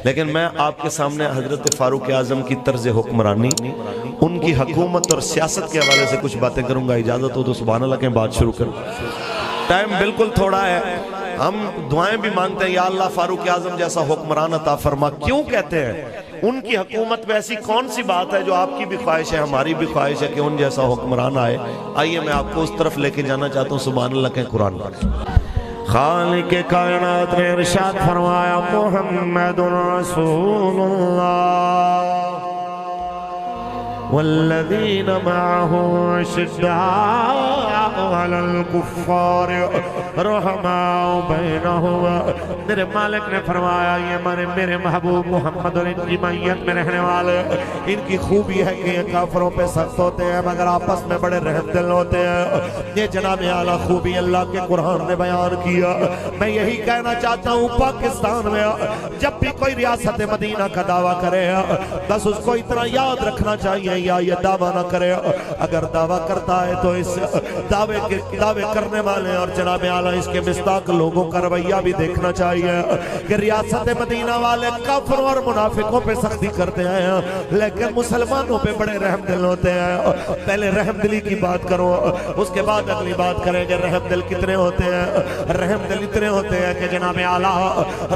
لیکن میں آپ کے سامنے حضرت فاروق اعظم کی طرز حکمرانی، ان کی حکومت اور سیاست کے حوالے سے کچھ باتیں کروں گا. اجازت ہو تو سبحان اللہ کہیں بات شروع کروں. ٹائم بالکل تھوڑا ہے. ہم دعائیں بھی مانگتے ہیں یا اللہ فاروق اعظم جیسا حکمران عطا فرما. کیوں کہتے ہیں؟ ان کی حکومت میں ایسی کون سی بات ہے جو آپ کی بھی خواہش ہے، ہماری بھی خواہش ہے کہ ان جیسا حکمران آئے. آئیے میں آپ کو اس طرف لے کے جانا چاہتا ہوں. سبحان اللہ کہیں قرآن پڑھیں. خالق کائنات نے ارشاد فرمایا محمد رسول اللہ والذین معه اشداء علی الکفار رحماء بینہم. میرے مالک نے فرمایا یہ میرے محبوب محمد اور ان کی معیت میں رہنے والے، ان کی خوبی ہے کہ یہ کافروں پہ سخت ہوتے ہیں مگر آپس میں بڑے رحم دل ہوتے ہیں. یہ جناب اعلیٰ خوبی اللہ کے قرآن نے بیان کیا. میں یہی کہنا چاہتا ہوں پاکستان میں جب بھی کوئی ریاست مدینہ کا دعویٰ کرے بس اس کو اتنا یاد رکھنا چاہیے یا یہ دعویٰ نہ کرے. اگر دعویٰ کرتا ہے تو اس دعوے کرنے والے اور جناب اعلیٰ اس کے مصداق لوگوں کا رویہ بھی دیکھنا چاہیے کہ ریاست مدینہ والے کافروں اور منافقوں پہ سختی کرتے ہیں لیکن مسلمانوں پہ بڑے رحم دل ہوتے ہیں. پہلے رحم دلی کی بات کرو، اس کے بعد اگلی بات کریں کہ رحم دل کتنے ہوتے ہیں. رحم دل اتنے ہوتے ہیں کہ جناب اعلیٰ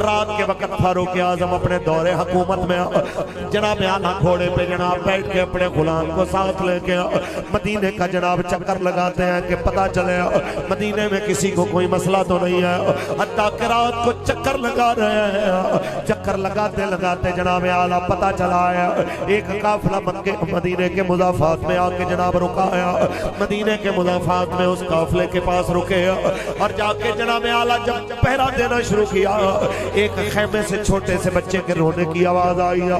رات کے وقت فاروق اعظم اپنے دور حکومت میں جناب اعلیٰ گھوڑے پہ جناب بیٹھ کے اپنے غلام کو ساتھ لے کے مدینے کا جناب چکر لگاتے ہیں کہ پتہ چلے مدینے میں کسی کو کوئی مسئلہ تو نہیں ہے. حتیٰ کہ رات کو چکر لگا رہے ہیں. چکر لگاتے لگاتے جناب اعلیٰ پتہ چلا ہے ایک قافلہ مدینے کے مضافات میں آ کے جناب رکا ہے. مدینے کے مضافات میں اس قافلے کے پاس رکے اور جا کے جناب اعلیٰ جب پہرا دینا شروع کیا ایک خیمے سے چھوٹے سے بچے کے رونے کی آواز آئی.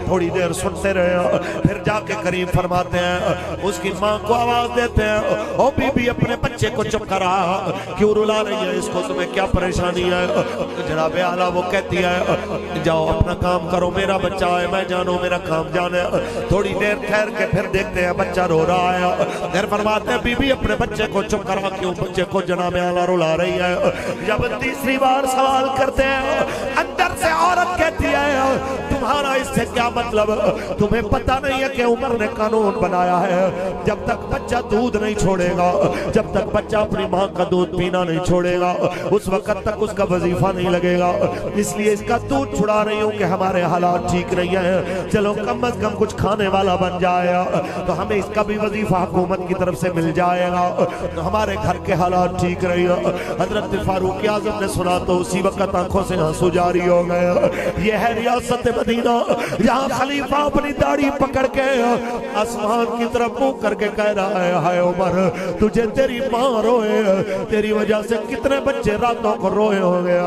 تھوڑی دیر سنتے رہے پھر جا کے قریب فرماتے ہیں اس کی ماں کو آواز دیتے ہیں او بی بی اپنے بچے کو چپ کرا، کیوں رلا رہی ہے، اس کو تمہیں کیا پریشانی ہے؟ جناب اعلیٰ وہ کہتی ہے جاؤ اپنا کام کرو، میرا بچہ ہے میں جانو میرا کام جانے. تھوڑی دیر ٹھہر کے پھر دیکھتے ہیں بچہ رو رہا ہے. پھر فرماتے ہیں بی بی اپنے بچے کو چپ کرا، کیوں بچے کو جناب اعلیٰ رلا رہی ہے؟ جب تیسری بار سوال کرتے ہیں اندر سے عورت کہتی ہے تمہارا اس سے کیا مطلب؟ تمہیں پتہ نہیں ہے کہ عمر نے قانون بنایا ہے جب تک بچہ دودھ نہیں چھوڑے گا، جب تک بچہ اپنی ماں کا دودھ پینا نہیں چھوڑے گا اس وقت تک اس کا وظیفہ نہیں لگے گا. اس لیے اس کا دودھ چھڑا رہی ہوں کہ ہمارے حالات ٹھیک نہیں ہیں، چلو کم از کم کچھ کھانے والا بن جائے تو ہمیں اس کا بھی وظیفہ حکومت کی طرف سے مل جائے گا، ہمارے گھر کے حالات ٹھیک رہے گا. حضرت فاروق اعظم نے سنا تو اسی وقت آنکھوں سے آنسو جاری ہو گئے. یہ ہے ریاست مدینہ جہاں خلیفہ اپنی داڑھی پکڑ کے آسمان کی طرف منہ کر کے کہہ رہا ہے ہائے عمر تجھے تیری ماں روئے، تیری وجہ سے کتنے بچے راتوں کو روئے ہوں گے،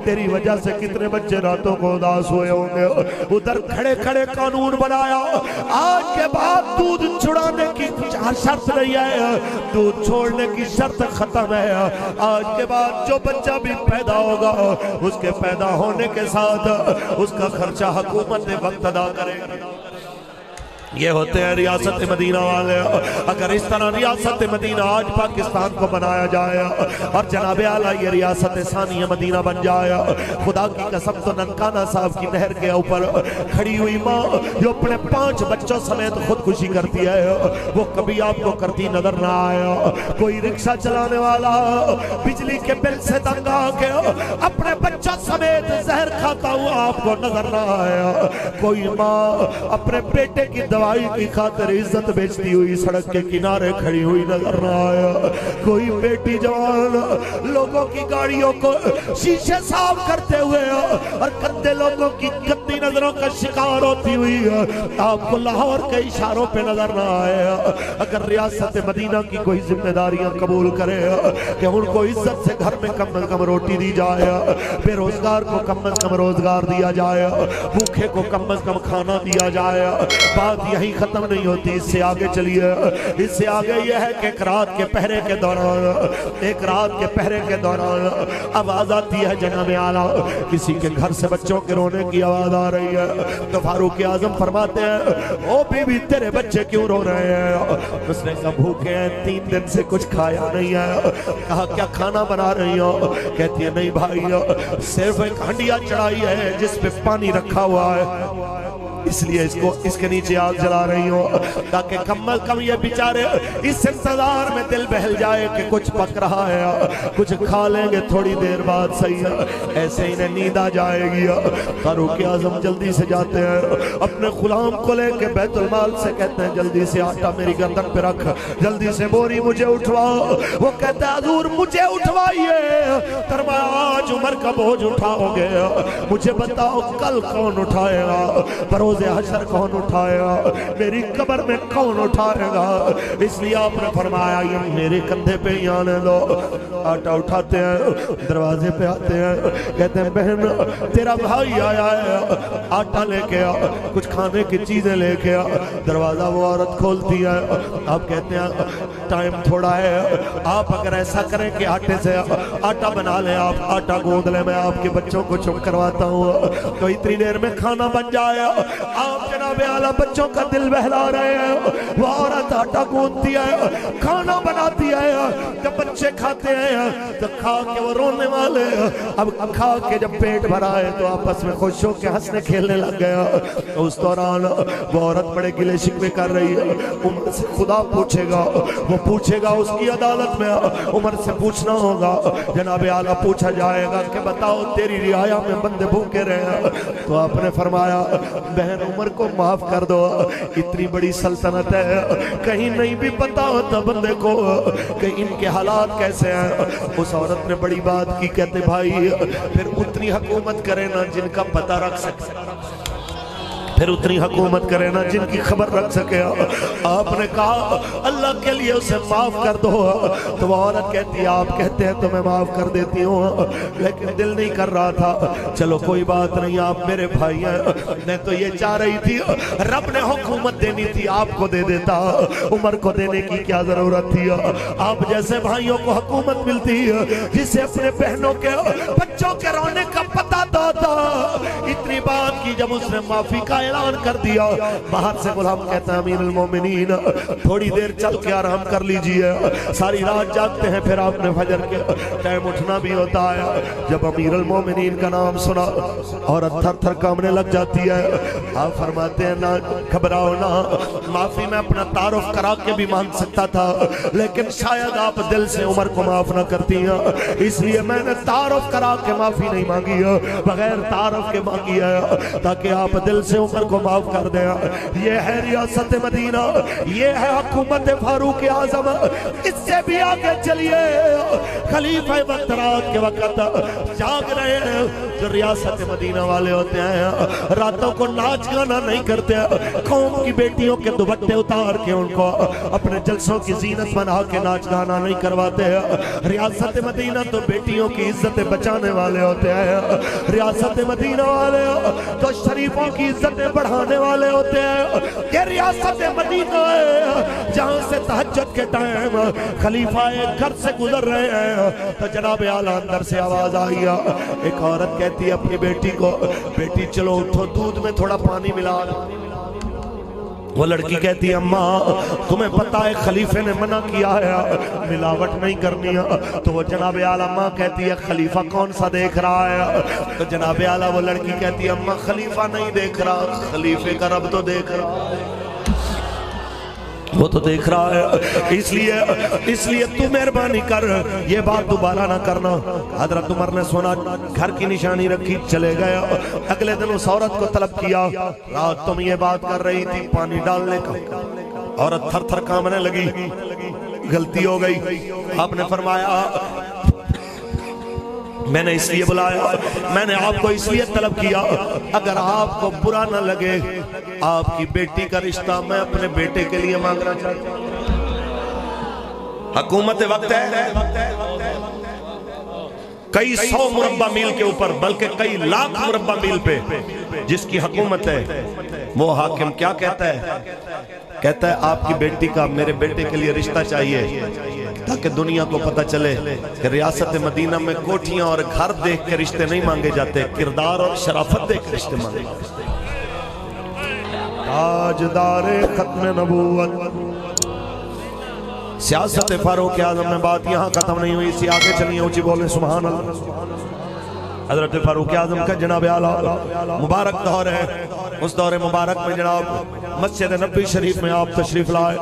تیری وجہ سے کتنے بچے راتوں کو اداس ہوئے ہوں گے. ادھر کھڑے کھڑے قانون بنایا آج کے بعد دودھ چھڑانے کی شرط نہیں ہے، دودھ چھوڑنے کی شرط ختم ہے. آج کے بعد جو بچہ بھی پیدا ہوگا اس کے پیدا ہونے کے ساتھ اس کا خرچہ حکومت وقت ادا کرے گا. یہ ہوتے ہیں ریاست مدینہ والے. اگر اس طرح ریاست مدینہ آج پاکستان کو بنایا جائے اور جناب اعلیٰ یہ ریاست ثانیہ مدینہ بن جائے، خدا کی قسم تو ننکانہ صاحب کی نہر کے اوپر کھڑی ہوئی ماں جو اپنے 5 بچوں سمیت خودکشی کرتی ہے وہ کبھی آپ کو کرتی نظر نہ آیا. کوئی رکشہ چلانے والا بجلی کے بل سے تنگ آ کے اپنے بچوں سمیت زہر کھاتا ہوا آپ کو نظر نہ آیا. کوئی ماں اپنے بیٹے کی دوائی کی خاطر عزت بیچتی ہوئی سڑک کے کنارے کھڑی ہوئی نظر نہ آیا. کوئی بیٹی جوان لوگوں کی گاڑیوں کو شیشے صاف کرتے ہوئے اور گندے لوگوں کی گندی نظروں کا شکار ہوتی ہوئی آپ کو لاہور کے اشاروں پہ نظر نہ آیا. اگر ریاست مدینہ کی کوئی ذمہ داریاں قبول کرے کہ ان کو عزت سے گھر میں کم از کم روٹی دی جائے، بے روزگار کو کم از کم روزگار دیا جائے، بھوکے کو کم از کم کھانا دیا جائے، بات یہی ختم نہیں ہوتی، اس سے آگے چلیے۔ اس سے آگے یہ ہے کہ ایک رات کے پہرے کے دوران آواز آتی ہے جناب اعلیٰ، کسی کے گھر سے بچوں کے رونے کی آواز آ رہی ہے۔ تو فاروق اعظم فرماتے ہیں او بی بی تیرے بچے کیوں رو رہے ہیں؟ اس نے کہا بھوکے ہیں، 3 دن سے کچھ کھایا نہیں ہے۔ کہا کیا کھانا بنا رہی ہو؟ کہتی ہے نہیں بھائی، صرف ایک ہنڈیا چڑھائی ہے جس پہ پانی رکھا ہوا ہے، اس لیے اس کے نیچے آگ جلا رہی ہوں تاکہ کم از کم یہ بیچارے اس انتظار میں دل بہل جائے کہ کچھ پک رہا ہے، کچھ کھا لیں گے تھوڑی دیر بعد، صحیح ہے، ایسے انہیں نیند آ جائے گی۔ فاروق اعظم جلدی سے جاتے ہیں، اپنے غلام کو لے کے بیت المال سے کہتے ہیں جلدی سے آٹا میری گردن پہ رکھ، جلدی سے بوری مجھے اٹھواؤ۔ وہ کہتا ہے حضور مجھے اٹھوائیے۔ فرمایا آج عمر کا بوجھ اٹھاؤ گے، مجھے بتاؤ کل کون اٹھائے گا؟ روز حشر کون اٹھائے گا؟ میری قبر میں کون اٹھائے گا؟ اس لیے آپ نے فرمایا یہ میرے کندھے پہ ہی آنے دو۔ آٹا اٹھاتے ہیں، دروازے پہ آتے ہیں، کہتے ہیں بہن تیرا بھائی آیا ہے، آٹا لے کے آ، کچھ کھانے کی چیزیں لے کے آ۔ دروازہ وہ عورت کھولتی ہے، آپ کہتے ہیں ٹائم تھوڑا ہے، آپ اگر ایسا کریں کہ آٹے سے آٹا بنا لیں، آپ آٹا گوندھ لیں، میں آپ کے بچوں کو چپ کرواتا ہوں تو اتنی دیر میں کھانا بن جائے۔ آپ جناب اعلیٰ بچوں کا دل بہلا رہے ہیں، وہ عورت آٹا گوندتی ہے، کھانا بناتی ہے، جب بچے کھاتے ہیں تو کھا کے وہ رونے والے، اب کھا کے جب پیٹ بھرا ہے تو آپس میں خوش ہو کے ہنسنے کھیلنے لگ گیا۔ اس دوران وہ عورت بڑے گلے شکوے کر رہی ہے، عمر سے خدا پوچھے گا، وہ پوچھے گا اس کی عدالت میں، عمر سے پوچھنا ہوگا۔ جناب اعلیٰ پوچھا جائے گا کہ بتاؤ تیری رعایا میں بندے بھوکے رہے ہیں، تو آپ نے فرمایا بہن عمر کو معاف کر دو، اتنی بڑی سلطنت ہے، کہیں نہیں بھی پتا ہوتا بندے کو کہ ان کے حالات کیسے ہیں۔ اس عورت نے بڑی بات کی، کہتے بھائی پھر اتنی حکومت کرے نا جن کا پتہ رکھ سکے، پھر اتنی حکومت کرے نا جن کی خبر رکھ سکے۔ آپ نے کہا اللہ کے لیے اسے معاف کر دو، تو وہ عورت کہتی ہے آپ کہتے ہیں تو میں معاف کر دیتی ہوں، لیکن دل نہیں کر رہا تھا۔ چلو کوئی بات نہیں، آپ میرے بھائی ہیں، میں تو یہ چاہ رہی تھی رب نے حکومت دینی تھی آپ کو دے دیتا، عمر کو دینے کی کیا ضرورت تھی؟ آپ جیسے بھائیوں کو حکومت ملتی جسے اپنے بہنوں کے بچوں کے رونے کا پتہ تھا۔ اتنی بات کی، جب اس نے معافی کا اعلان کر دیا، باہر سے غلام کہتا ہے امیر المومنین تھوڑی دیر چل کے آرام کر لیجئے، ساری رات جاگتے ہیں، پھر آپ نے فجر کے ٹائم اٹھنا بھی ہوتا ہے۔ جب امیر المومنین کا نام سنا عورت تھر تھر کامنے لگ جاتی ہے۔ آپ فرماتے ہیں نہ گھبراؤ، نہ معافی میں اپنا تعارف کرا کے بھی مان سکتا تھا، لیکن شاید آپ دل سے عمر کو معاف نہ کرتی ہیں، اس لیے میں نے تعارف کرا کے معافی نہیں مانگی ہے، بغیر تعارف کے مانگی ہے تاکہ آپ دل سے عمر کو معاف کر دیں۔ یہ ہے ریاست مدینہ، یہ ہے حکومت فاروق اعظم۔ اس سے بھی آگے چلیے، خلیفہ وقت رات کے وقت جاگ رہے ہیں، جو ریاست مدینہ والے ہوتے ہیں راتوں کو ناچ گانا نہیں کرتے، قوم کی بیٹیوں کے دوپٹے اتار کے ان کو اپنے جلسوں کی زینت بنا کے ناچ گانا نہیں کرواتے ہیں۔ ریاست مدینہ تو بیٹیوں کی عزتیں بچانے والے ہوتے ہیں، ریاست مدینہ والے تو شریفوں کی عزتیں بڑھانے والے ہوتے ہیں۔ یہ ریاست مدینہ ہے جہاں سے تہجد کے ٹائم خلیفہ گھر سے گزر رہے ہیں تو جناب اعلیٰ اندر سے آواز آئی، ایک عورت کہتی ہے اپنی بیٹی کو بیٹی چلو اٹھو دودھ میں تھوڑا پانی ملا دو۔ وہ لڑکی کہتی ہے اماں تمہیں پتہ ہے خلیفے نے منع کیا ہے ملاوٹ نہیں کرنی ہے، تو وہ جناب اعلیٰ اماں کہتی ہے خلیفہ کون سا دیکھ رہا ہے؟ تو جناب اعلیٰ وہ لڑکی کہتی ہے اماں خلیفہ نہیں دیکھ رہا، خلیفے کا رب تو دیکھ رہا ہے، وہ تو دیکھ رہا ہے، اس لیے تو مہربانی کر یہ بات دوبارہ نہ کرنا۔ حضرت عمر نے سنا، گھر کی نشانی رکھی، چلے گئے۔ اگلے دن اس عورت کو طلب کیا، رات تم یہ بات کر رہی تھی پانی ڈالنے کا، عورت تھر تھر کامنے لگی، غلطی ہو گئی۔ آپ نے فرمایا میں نے اس لیے بلایا، میں نے آپ کو اس لیے طلب کیا اگر آپ کو برا نہ لگے آپ کی بیٹی کا رشتہ میں اپنے بیٹے کے لیے مانگنا چاہتا ہوں۔ حکومت وقت ہے، کئی 100 مربع میل کے اوپر بلکہ کئی لاکھ مربع میل پہ جس کی حکومت ہے، وہ حاکم کیا کہتا ہے؟ کہتا ہے آپ کی بیٹی کا میرے بیٹے کے لیے رشتہ چاہیے تاکہ دنیا کو پتہ چلے کہ ریاست مدینہ میں کوٹھیاں اور گھر دیکھ کے رشتے نہیں مانگے جاتے، کردار اور شرافت دیکھ کے رشتے مانگے جاتے۔ تاجدار ختم نبوت سیاست فاروق اعظم میں بات یہاں ختم نہیں ہوئی، اسی آگے چلیے، اونچی بولیں سبحان اللہ۔ حضرت فاروق اعظم کا جناب اعلیٰ مبارک دور ہے، اس دور مبارک میں جناب مسجد نبی شریف میں آپ تشریف لائے،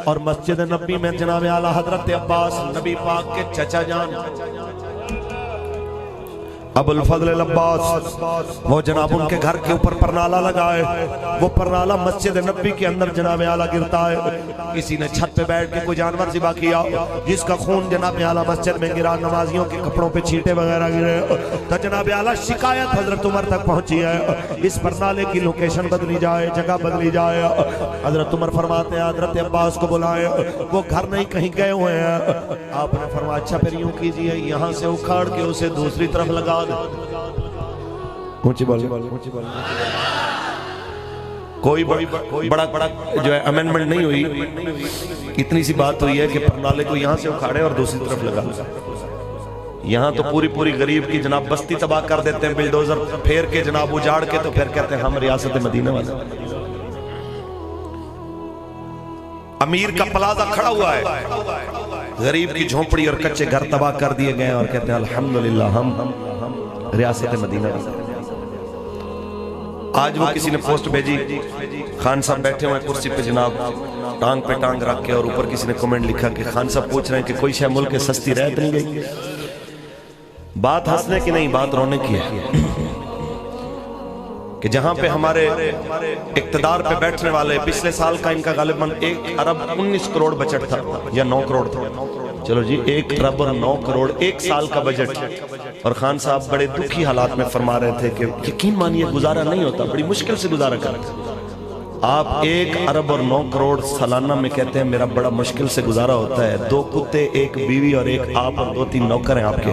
اور مسجد نبی میں جناب اعلیٰ حضرت عباس نبی پاک کے چچا جان ابو الفضل العباس وہ جناب ان کے گھر کے اوپر پرنالہ لگائے، وہ پرنالہ مسجد نبی کے اندر جناب اعلیٰ گرتا ہے، کسی نے چھت پہ بیٹھ کے کوئی جانور ذبح کیا جس کا خون جناب اعلیٰ مسجد میں گرا، نمازیوں کے کپڑوں پہ چھینٹے وغیرہ گرے، تو جناب اعلیٰ شکایت حضرت عمر تک پہنچی ہے اس پرنالے کی لوکیشن بدلی جائے، جگہ بدلی جائے۔ حضرت عمر فرماتے ہیں حضرت عباس کو بلائے، وہ گھر نہیں کہیں گئے ہوئے ہیں۔ آپ نے فرمایا اچھا پھر یوں کیجئے یہاں سے اکھاڑ کے اسے دوسری طرف لگا اونچی بولیں، کوئی بڑا جو ہے امینڈمنٹ نہیں ہوئی، اتنی سی بات ہوئی ہے کہ پرنالے کو یہاں سے اکھاڑے اور دوسری طرف لگا۔ یہاں تو پوری غریب کی جناب بستی تباہ کر دیتے ہیں بلڈوزر پھیر کے جناب اجاڑ کے، تو پھر کہتے ہیں ہم ریاست مدینہ والے۔ امیر کا پلازہ کھڑا ہوا ہے، غریب کی جھونپڑی اور کچے گھر تباہ کر دیے گئے، اور کہتے ہیں الحمدللہ ہم ریاست مدینہ والے۔ آج وہ کسی نے پوسٹ بھیجی، خان صاحب بیٹھے ہوئے کرسی پہ جناب ٹانگ پہ ٹانگ رکھ کے، اور اوپر کسی نے کومنٹ لکھا کہ خان صاحب پوچھ رہے ہیں کہ کوئی شے ملک کے سستی رہ نہیں گئی۔ بات ہنسنے کی نہیں، بات رونے کی ہے کہ جہاں پہ ہمارے اقتدار پہ بیٹھنے والے، پچھلے سال کا ان کا غالباً 1 ارب 19 کروڑ بجٹ تھا یا 9 کروڑ تھا، چلو جی 1 ارب اور 9 کروڑ ایک سال کا بجٹ، اور خان صاحب بڑے دکھی حالات میں فرما رہے تھے کہ یقین مانیے گزارا نہیں ہوتا، بڑی مشکل سے گزارا کرتے۔ آپ 1 ارب اور 9 کروڑ سالانہ میں کہتے ہیں میرا بڑا مشکل سے گزارا ہوتا ہے، 2 کتے 1 بیوی اور 1 آپ اور 2-3 نوکر ہیں آپ کے،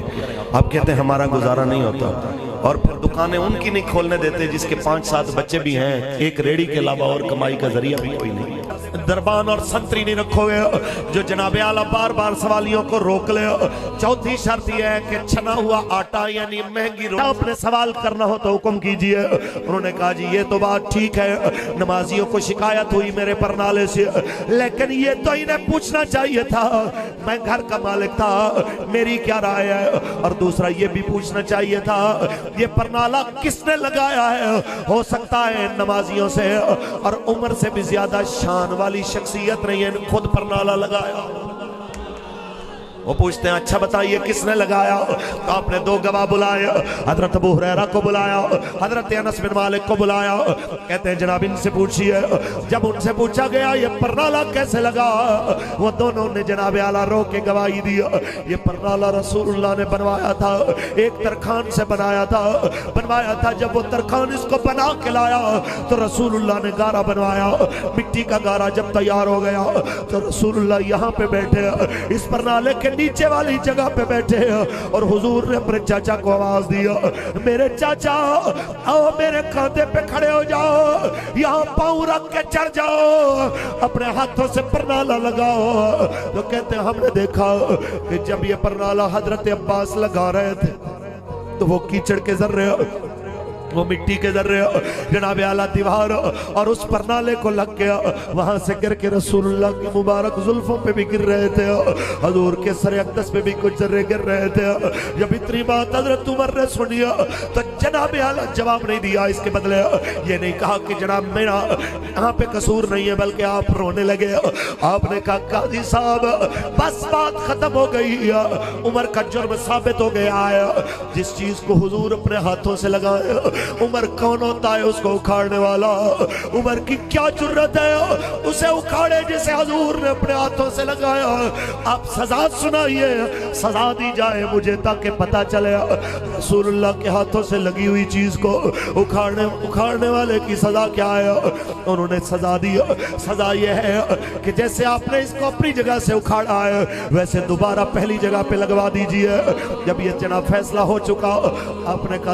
آپ کہتے ہیں ہمارا گزارا نہیں ہوتا، اور پھر دکانیں ان کی نہیں کھولنے دیتے جس کے 5-7 بچے بھی ہیں، ایک ریڑی کے علاوہ اور کمائی کا ذریعہ بھی کوئی نہیں ہے۔ دربان اور سنتری نہیں رکھو گے جو جناب اعلیٰ بار بار سوالیوں کو روک لے۔ چوتھی شرط یہ ہے کہ چھنا ہوا آٹا یعنی مہنگی روٹی، آپ نے سوال کرنا ہو تو حکم کیجئے۔ انہوں نے کہا جی یہ تو بات ٹھیک ہے، نمازیوں کو شکایت ہوئی میرے پرنالے سے، لیکن یہ تو انہیں پوچھنا چاہیے تھا، میں گھر کا مالک تھا، میری کیا رائے ہے، اور دوسرا یہ بھی پوچھنا چاہیے تھا یہ پرنالہ کس نے لگایا ہے، ہو سکتا ہے نمازیوں سے اور عمر سے بھی زیادہ شان والی شخصیت نہیں ہے، خود پرنالہ لگایا۔ وہ پوچھتے ہیں اچھا بتائیے کس نے لگایا، تو آپ نے 2 گواہ بلائے، حضرت ابو ہریرہ کو بلایا، حضرت انس بن مالک کو بلایا، کہتے ہیں جناب ان سے پوچھئے۔ جب ان سے پوچھا گیا یہ پرنالہ کیسے لگا، وہ دونوں نے جناب اعلیٰ رو کے گواہی دی، یہ پرنالہ رسول اللہ نے بنوایا تھا، ایک ترخان سے بنوایا تھا، جب وہ ترخان اس کو بنا کے لایا تو رسول اللہ نے گارا بنوایا، مٹی کا گارا جب تیار ہو گیا تو رسول اللہ یہاں پہ بیٹھے اس پرنالے کے نیچے والی جگہ پہ بیٹھے، اور حضور نے اپنے چاچا کو آواز دیا میرے چاچا آؤ میرے کھاتے پہ کھڑے ہو جاؤ، یہاں پاؤں رکھ کے چڑھ جاؤ، اپنے ہاتھوں سے پرنالہ لگاؤ۔ تو کہتے ہیں ہم نے دیکھا کہ جب یہ پرنالہ حضرت عباس لگا رہے تھے تو وہ کیچڑ کے ذرے، وہ مٹی کے ذرے جناب اعلیٰ دیوار اور اس پرنالے کو لگ گیا، وہاں سے گر کے رسول اللہ کی مبارک زلفوں پہ بھی گر رہے تھے، حضور کے سر اقدس پہ بھی کچھ ذرے گر رہے تھے۔ جب اتنی بات حضرت عمر نے سنی تو جناب اعلیٰ جواب نہیں دیا، اس کے بدلے یہ نہیں کہا کہ جناب میرا یہاں پہ قصور نہیں ہے، بلکہ آپ رونے لگے۔ آپ نے کہا قاضی صاحب بس بات ختم ہو گئی، عمر کا جرم ثابت ہو گیا ہے، جس چیز کو حضور اپنے ہاتھوں سے لگائے عمر کون ہوتا ہے اس کو اکھاڑنے والا، عمر کی کیا جرت ہے اسے اکھاڑے جسے حضور نے اپنے ہاتھوں سے لگایا۔ آپ سزا سنائیے، سزا دی جائے مجھے تاکہ پتہ چلے رسول اللہ کے ہاتھوں سے لگی ہوئی چیز کو اکھاڑنے والے کی سزا کیا ہے۔ انہوں نے سزا دی، سزا یہ ہے کہ جیسے آپ نے اس کو اپنی جگہ سے اکھاڑا ہے ویسے دوبارہ پہلی جگہ پہ لگوا دیجئے۔ جب یہ جناب فیصلہ ہو چکا آپ نے کہا